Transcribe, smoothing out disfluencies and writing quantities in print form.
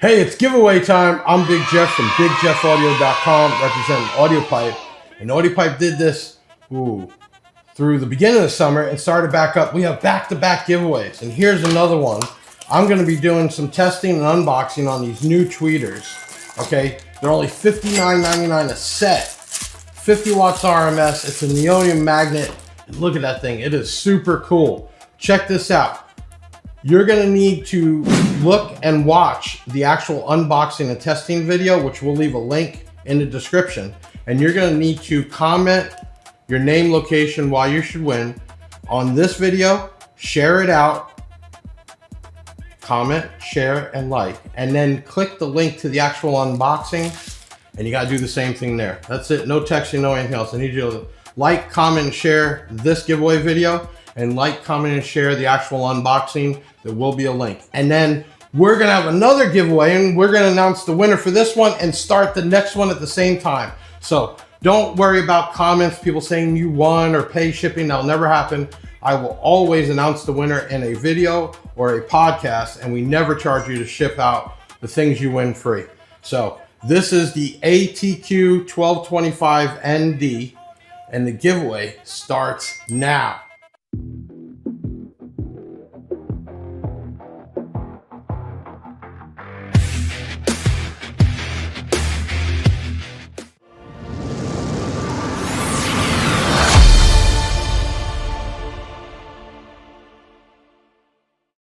Hey, it's giveaway time. I'm Big Jeff from BigJeffAudio.com, representing Audiopipe. And Audiopipe did this through the beginning of the summer and started back up. We have back-to-back giveaways. And here's another one. I'm going to be doing some testing and unboxing on these new tweeters. Okay, they're only $59.99 a set. 50 watts RMS. It's a neodymium magnet. And look at that thing. It is super cool. Check this out. You're going to need to look and watch the actual unboxing and testing video, which we'll leave a link in the description. And you're going to need to comment your name, location, why you should win on this video, share it out, comment, share, and like, and then click the link to the actual unboxing, and you got to do the same thing there. That's it. No texting, no anything else. I need you to like, comment, and share this giveaway video, and like, comment, and share the actual unboxing. There will be a link. And then we're going to have another giveaway, and we're going to announce the winner for this one and start the next one at the same time. So don't worry about comments, people saying you won or pay shipping. That'll never happen. I will always announce the winner in a video or a podcast, and we never charge you to ship out the things you win free. So this is the ATQ-1225ND, and the giveaway starts now.